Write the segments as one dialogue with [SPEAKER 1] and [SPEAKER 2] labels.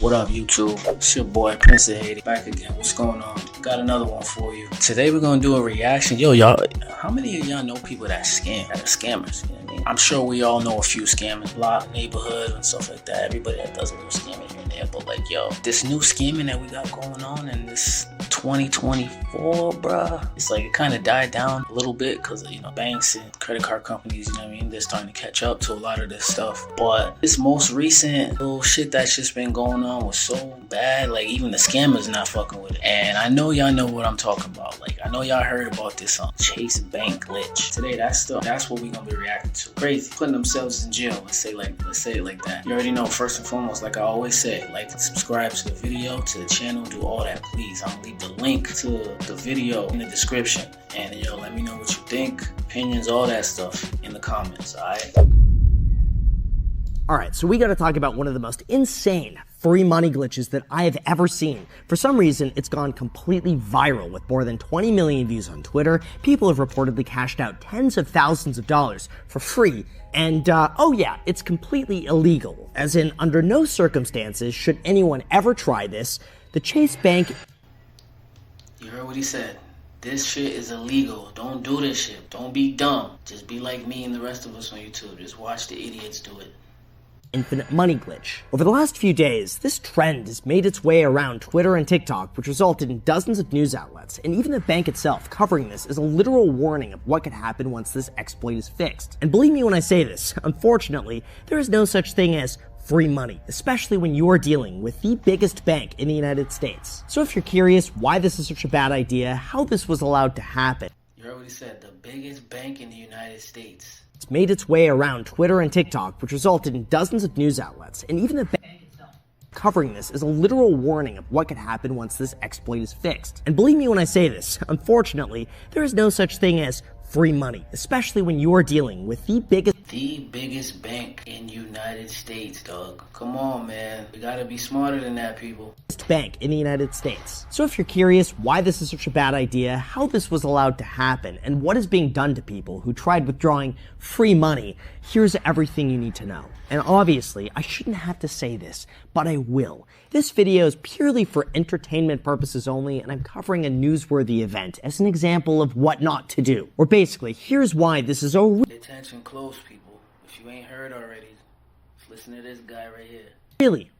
[SPEAKER 1] What up, YouTube? It's your boy Prince of Haiti back again. What's going on? Got another one for you. Today we're gonna do a reaction. Yo, y'all, how many of y'all know people that scam, that are scammers? You know what I mean? I'm sure we all know a few scammers, block, neighborhood, and stuff like that. Everybody that does a little scamming here and there. But like, yo, this new scamming that we got going on in this 2024, bruh, it's like it kind of died down a little bit because banks and credit card companies, you know what I mean, they're starting to catch up to a lot of this stuff. But this most recent little shit that's just been going on was so bad, like even the scammers not fucking with it. And I know y'all know what I'm talking about. Like, I know y'all heard about this ChaseBank glitch. Today, that's what we gonna be reacting to. Crazy, putting themselves in jail. Let's say it like that. You already know, first and foremost, like I always say, like and subscribe to the video, to the channel, do all that, please. I'm gonna leave the link to the video in the description. And yo, let me know what you think, opinions, all that stuff in the comments, alright?
[SPEAKER 2] Alright, so we gotta talk about one of the most insane free money glitches that I have ever seen. For some reason, it's gone completely viral with more than 20 million views on Twitter. People have reportedly cashed out tens of thousands of dollars for free. And, oh yeah, it's completely illegal. As in, under no circumstances should anyone ever try this. The ChaseBank...
[SPEAKER 1] You heard what he said. This shit is illegal. Don't do this shit. Don't be dumb. Just be like me and the rest of us on YouTube. Just watch the idiots do it.
[SPEAKER 2] Infinite money glitch. Over the last few days, this trend has made its way around Twitter and TikTok, which resulted in dozens of news outlets, and even the bank itself covering this as a literal warning of what could happen once this exploit is fixed. And believe me when I say this, unfortunately, there is no such thing as free money, especially when you are dealing with the biggest bank in the United States. So if you're curious why this is such a bad idea, how this was allowed to happen,
[SPEAKER 1] you heard what he said, the biggest bank in the United States.
[SPEAKER 2] It's made its way around Twitter and TikTok, which resulted in dozens of news outlets, and even the bank itself covering this as a literal warning of what could happen once this exploit is fixed. And believe me when I say this, unfortunately, there is no such thing as free money, especially when you are dealing with the biggest
[SPEAKER 1] bank in United States, dog. Come on, man. You gotta be smarter than that, people.
[SPEAKER 2] Bank in the United States. So if you're curious why this is such a bad idea, how this was allowed to happen, and what is being done to people who tried withdrawing free money, here's everything you need to know. And obviously, I shouldn't have to say this, but I will. This video is purely for entertainment purposes only, and I'm covering a newsworthy event as an example of what not to do. Or basically, here's why this is a
[SPEAKER 1] Pay attention close, people. If you ain't heard already, listen to this guy right here.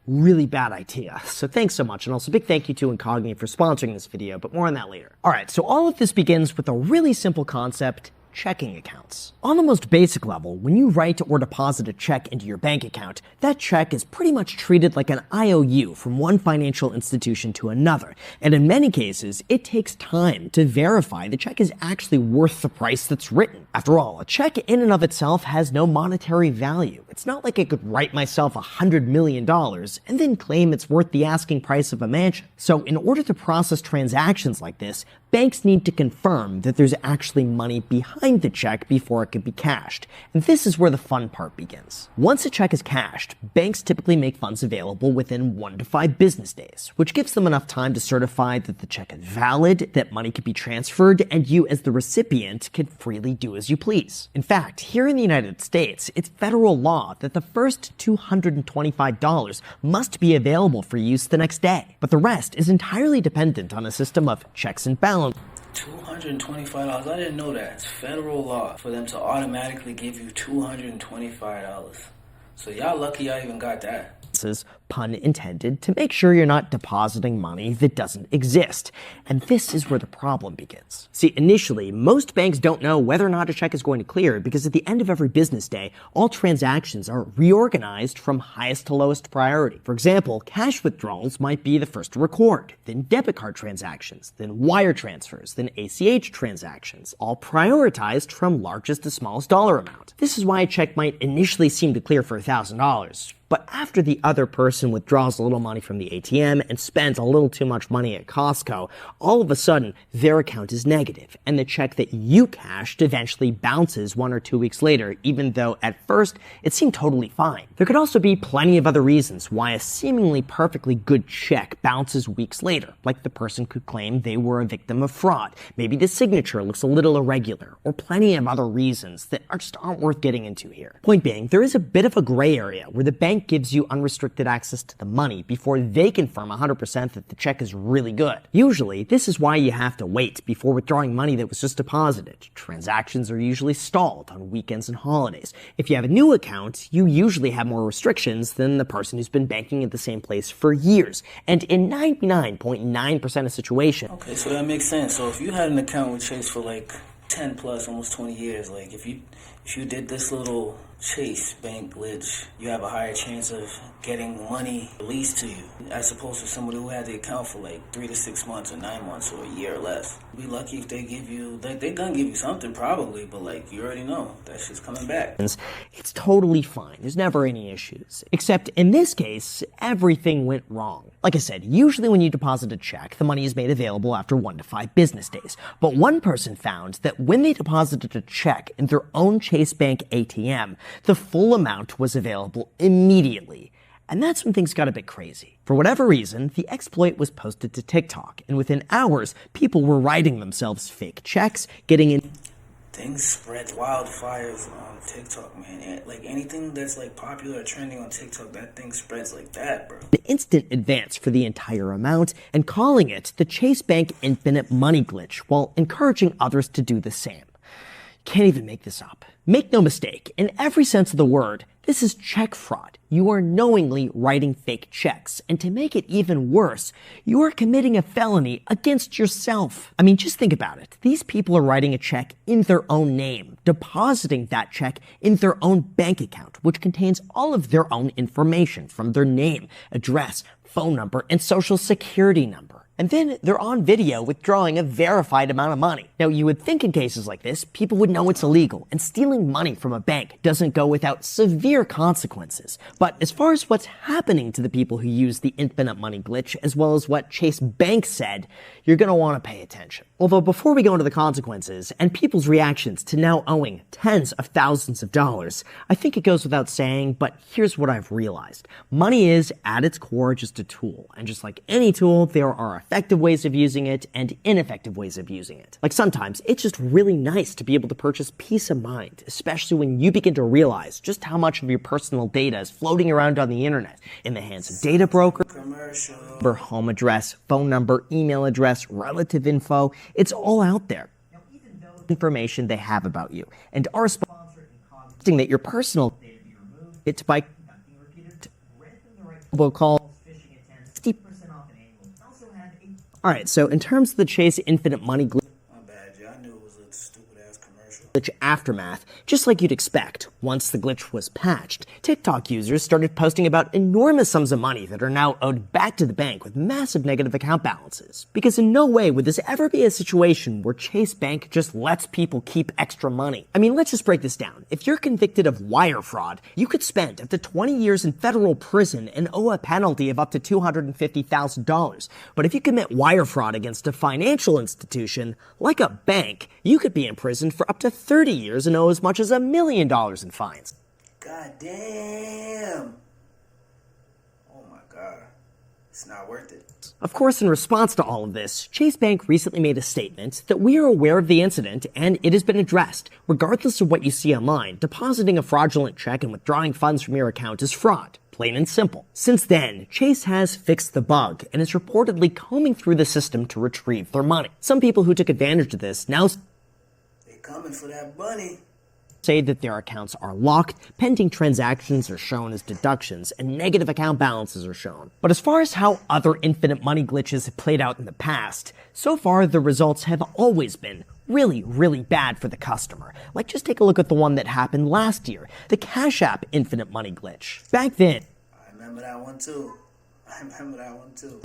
[SPEAKER 2] Really bad idea. So thanks so much, and also big thank you to Incogni for sponsoring this video, but more on that later. Alright, so all of this begins with a really simple concept: checking accounts. On the most basic level, when you write or deposit a check into your bank account, that check is pretty much treated like an IOU from one financial institution to another, and in many cases, it takes time to verify the check is actually worth the price that's written. After all, a check in and of itself has no monetary value. It's not like I could write myself $100 million and then claim it's worth the asking price of a mansion. So in order to process transactions like this, banks need to confirm that there's actually money behind the check before it can be cashed. And this is where the fun part begins. Once a check is cashed, banks typically make funds available within 1 to 5 business days, which gives them enough time to certify that the check is valid, that money can be transferred, and you as the recipient can freely do as you please. In fact, here in the United States, it's federal law that the first $225 must be available for use the next day. But the rest is entirely dependent on a system of checks and balances.
[SPEAKER 1] $225? I didn't know that. It's federal law for them to automatically give you $225. So y'all lucky y'all even got that.
[SPEAKER 2] Pun intended, to make sure you're not depositing money that doesn't exist. And this is where the problem begins. See, initially, most banks don't know whether or not a check is going to clear because at the end of every business day, all transactions are reorganized from highest to lowest priority. For example, cash withdrawals might be the first to record, then debit card transactions, then wire transfers, then ACH transactions, all prioritized from largest to smallest dollar amount. This is why a check might initially seem to clear for $1,000. But after the other person withdraws a little money from the ATM and spends a little too much money at Costco, all of a sudden their account is negative, and the check that you cashed eventually bounces 1 or 2 weeks later, even though at first it seemed totally fine. There could also be plenty of other reasons why a seemingly perfectly good check bounces weeks later, like the person could claim they were a victim of fraud, maybe the signature looks a little irregular, or plenty of other reasons that just aren't worth getting into here. Point being, there is a bit of a gray area where the bank gives you unrestricted access access to the money before they confirm 100% that the check is really good. Usually, this is why you have to wait before withdrawing money that was just deposited. Transactions are usually stalled on weekends and holidays. If you have a new account, you usually have more restrictions than the person who's been banking at the same place for years. And in 99.9% of situations...
[SPEAKER 1] Okay, so that makes sense. So if you had an account with Chase for like 10 plus, almost 20 years, like if you did this little ChaseBank glitch, you have a higher chance of getting money released to you, as opposed to somebody who had the account for like 3 to 6 months or 9 months or a year or less. Be lucky if they give you, like, they're gonna give you something probably, but like, you already know that shit's coming back.
[SPEAKER 2] It's totally fine. There's never any issues. Except in this case, everything went wrong. Like I said, usually when you deposit a check, the money is made available after 1 to 5 business days. But one person found that when they deposited a check in their own ChaseBank ATM, the full amount was available immediately. And that's when things got a bit crazy. For whatever reason, the exploit was posted to TikTok, and within hours, people were writing themselves fake checks, getting in...
[SPEAKER 1] Things spread wildfires on TikTok, man. Like anything that's like popular or trending on TikTok, that thing spreads like that, bro.
[SPEAKER 2] An instant advance for the entire amount, and calling it the ChaseBank Infinite Money Glitch, while encouraging others to do the same. Can't even make this up. Make no mistake, in every sense of the word, this is check fraud. You are knowingly writing fake checks, and to make it even worse, you are committing a felony against yourself. I mean, just think about it. These people are writing a check in their own name, depositing that check in their own bank account, which contains all of their own information from their name, address, phone number, and social security number. And then they're on video withdrawing a verified amount of money. Now, you would think in cases like this, people would know it's illegal, and stealing money from a bank doesn't go without severe consequences. But as far as what's happening to the people who use the Infinite Money Glitch, as well as what ChaseBank said, you're going to want to pay attention. Although before we go into the consequences and people's reactions to now owing tens of thousands of dollars, I think it goes without saying, but here's what I've realized. Money is, at its core, just a tool. And just like any tool, there are effective ways of using it and ineffective ways of using it. Like sometimes, it's just really nice to be able to purchase peace of mind, especially when you begin to realize just how much of your personal data is floating around on the internet in the hands of data brokers, home address, phone number, email address, relative info. It's all out there. Now, even though information they have about you and are sponsoring that your personal data be removed, it's by conducting repeated calls, phishing attempts, 60% off an annual. Also have Alright, so in terms of the Chase Infinite Money Glitch, aftermath, just like you'd expect, once the glitch was patched, TikTok users started posting about enormous sums of money that are now owed back to the bank with massive negative account balances. Because in no way would this ever be a situation where ChaseBank just lets people keep extra money. I mean, let's just break this down. If you're convicted of wire fraud, you could spend up to 20 years in federal prison and owe a penalty of up to $250,000. But if you commit wire fraud against a financial institution, like a bank, you could be in prison for up to 30 years and owe as much as $1 million in fines.
[SPEAKER 1] God damn. Oh my God. It's not worth it.
[SPEAKER 2] Of course, in response to all of this, ChaseBank recently made a statement that we are aware of the incident and it has been addressed. Regardless of what you see online, depositing a fraudulent check and withdrawing funds from your account is fraud. Plain and simple. Since then, Chase has fixed the bug and is reportedly combing through the system to retrieve their money. Some people who took advantage of this now
[SPEAKER 1] coming for that money
[SPEAKER 2] say that their accounts are locked, pending transactions are shown as deductions, and negative account balances are shown. But as far as how other infinite money glitches have played out in the past, so far the results have always been really, really bad for the customer. Like, just take a look at the one that happened last year, the Cash App Infinite Money Glitch. Back then,
[SPEAKER 1] I remember that one too.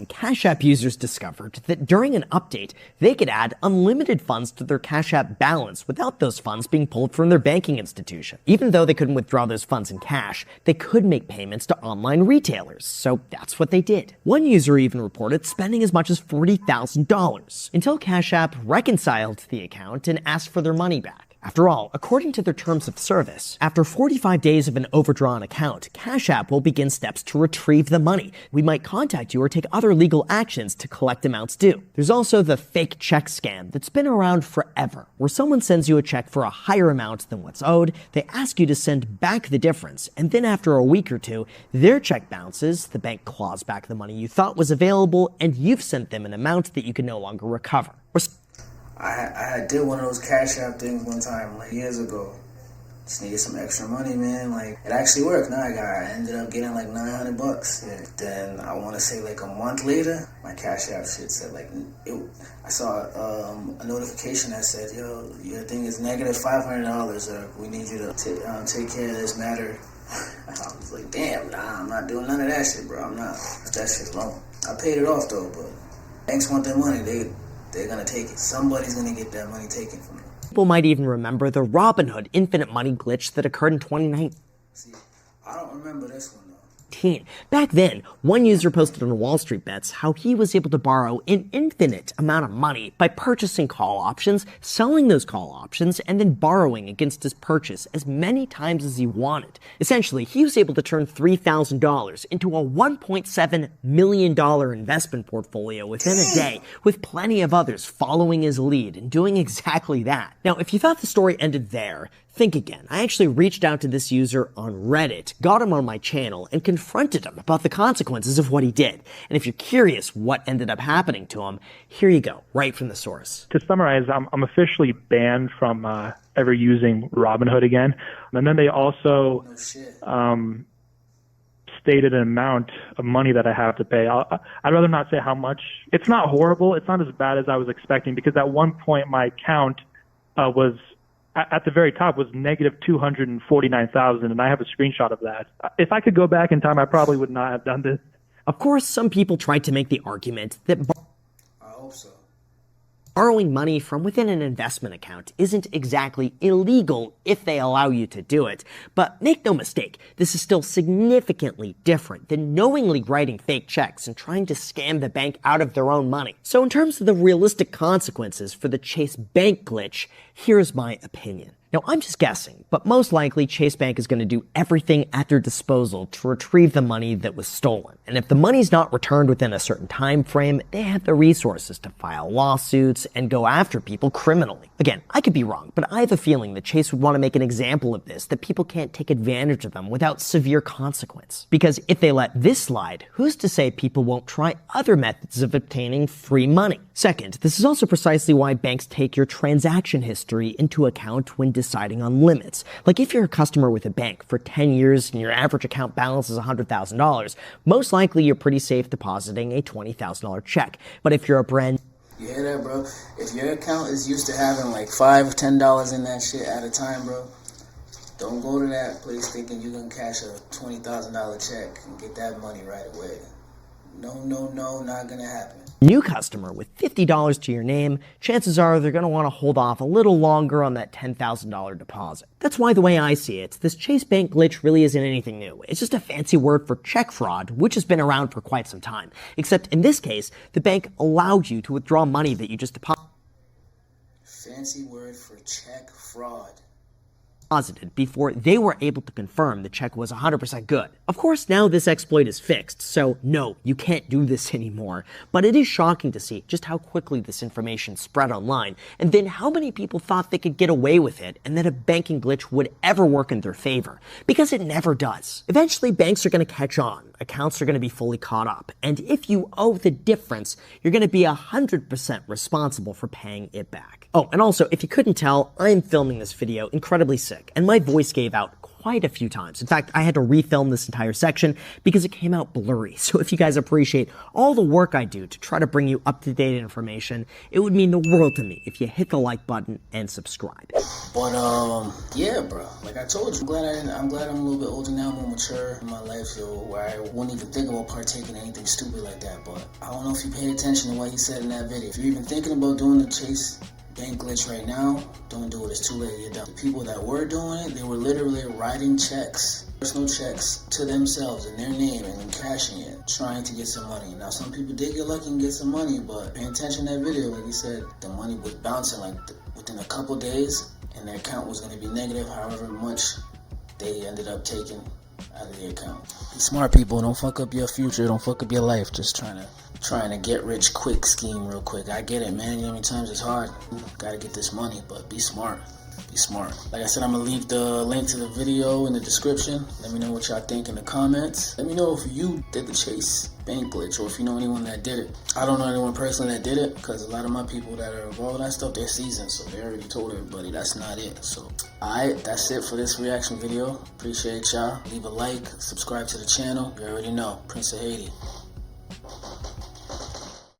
[SPEAKER 2] Cash App users discovered that during an update, they could add unlimited funds to their Cash App balance without those funds being pulled from their banking institution. Even though they couldn't withdraw those funds in cash, they could make payments to online retailers, so that's what they did. One user even reported spending as much as $40,000 until Cash App reconciled the account and asked for their money back. After all, according to their terms of service, after 45 days of an overdrawn account, Cash App will begin steps to retrieve the money. We might contact you or take other legal actions to collect amounts due. There's also the fake check scam that's been around forever, where someone sends you a check for a higher amount than what's owed, they ask you to send back the difference, and then after a week or two, their check bounces, the bank claws back the money you thought was available, and you've sent them an amount that you can no longer recover.
[SPEAKER 1] I did one of those Cash App things one time, like years ago. Just needed some extra money, man. Like, it actually worked. Now I ended up getting like $900. Yeah. Then I want to say like a month later, my Cash App shit said like, I saw a notification that said, yo, your thing is negative $500. We need you to take care of this matter. I was like, damn, nah, I'm not doing none of that shit, bro. I'm not. That shit alone. I paid it off though, but banks want their money. They're gonna take it. Somebody's gonna get that money taken from them.
[SPEAKER 2] People might even remember the Robinhood infinite money glitch that occurred in 2019.
[SPEAKER 1] See, I don't remember this one though.
[SPEAKER 2] Back then, one user posted on Wall Street Bets how he was able to borrow an infinite amount of money by purchasing call options, selling those call options, and then borrowing against his purchase as many times as he wanted. Essentially, he was able to turn $3,000 into a $1.7 million investment portfolio within a day, with plenty of others following his lead and doing exactly that. Now, if you thought the story ended there, think again. I actually reached out to this user on Reddit, got him on my channel, and confronted him about the consequences of what he did. And if you're curious what ended up happening to him, here you go, right from the source.
[SPEAKER 3] To summarize, I'm officially banned from ever using Robinhood again. And then they also stated an amount of money that I have to pay. I'd rather not say how much. It's not horrible. It's not as bad as I was expecting, because at one point my account was at the very top was negative 249,000, and I have a screenshot of that. If I could go back in time, I probably would not have done this.
[SPEAKER 2] Of course, some people tried to make the argument that
[SPEAKER 1] I hope so.
[SPEAKER 2] borrowing money from within an investment account isn't exactly illegal if they allow you to do it. But make no mistake, this is still significantly different than knowingly writing fake checks and trying to scam the bank out of their own money. So in terms of the realistic consequences for the ChaseBank glitch, here's my opinion. Now, I'm just guessing, but most likely ChaseBank is going to do everything at their disposal to retrieve the money that was stolen. And if the money's not returned within a certain time frame, they have the resources to file lawsuits and go after people criminally. Again, I could be wrong, but I have a feeling that Chase would want to make an example of this, that people can't take advantage of them without severe consequence. Because if they let this slide, who's to say people won't try other methods of obtaining free money? Second, this is also precisely why banks take your transaction history into account when deciding on limits. Like if you're a customer with a bank for 10 years and your average account balance is $100,000, most likely you're pretty safe depositing a $20,000 check. But if you're a brand...
[SPEAKER 1] You hear that, bro? If your account is used to having like $5 or $10 in that shit at a time, bro, don't go to that place thinking you're gonna cash a $20,000 check and get that money right away. No, not gonna happen.
[SPEAKER 2] New customer with $50 to your name, chances are they're going to want to hold off a little longer on that $10,000 deposit. That's why, the way I see it, this ChaseBank glitch really isn't anything new. It's just a fancy word for check fraud, which has been around for quite some time. Except in this case, the bank allowed you to withdraw money that you just deposited.
[SPEAKER 1] Fancy word for check fraud.
[SPEAKER 2] Before they were able to confirm the check was 100% good. Of course, now this exploit is fixed, so no, you can't do this anymore. But it is shocking to see just how quickly this information spread online, and then how many people thought they could get away with it and that a banking glitch would ever work in their favor. Because it never does. Eventually, banks are going to catch on. Accounts are going to be fully caught up. And if you owe the difference, you're going to be 100% responsible for paying it back. Oh, and also, if you couldn't tell, I'm filming this video incredibly sick, and my voice gave out quite a few times. In fact, I had to refilm this entire section because it came out blurry. So if you guys appreciate all the work I do to try to bring you up-to-date information, it would mean the world to me if you hit the like button and subscribe.
[SPEAKER 1] But yeah, bro. Like I told you, I'm glad I'm a little bit older now, more mature in my life, where I wouldn't even think about partaking in anything stupid like that. But I don't know if you paid attention to what he said in that video. If you're even thinking about doing the ChaseBank glitch right now, don't do it. It's too late. You're done. The people that were doing it, they were literally writing checks personal checks to themselves in their name and then cashing it, trying to get some money. Now, some people did get lucky and get some money, but pay attention to that video. Like you said, the money was bouncing like within a couple days, and their account was going to be negative, however much they ended up taking out of the account. Be smart, people. Don't fuck up your future. Don't fuck up your life. Just trying to get rich quick scheme real quick. I get it, man. You know how many times it's hard. Gotta get this money, but be smart. Be smart. Like I said, I'm gonna leave the link to the video in the description. Let me know what y'all think in the comments. Let me know if you did the ChaseBank glitch, or if you know anyone that did it. I don't know anyone personally that did it, because a lot of my people that are involved in that stuff, they're seasoned, so they already told everybody that's not it. So, alright, that's it for this reaction video. Appreciate y'all. Leave a like, subscribe to the channel. You already know, Prince of Haiti.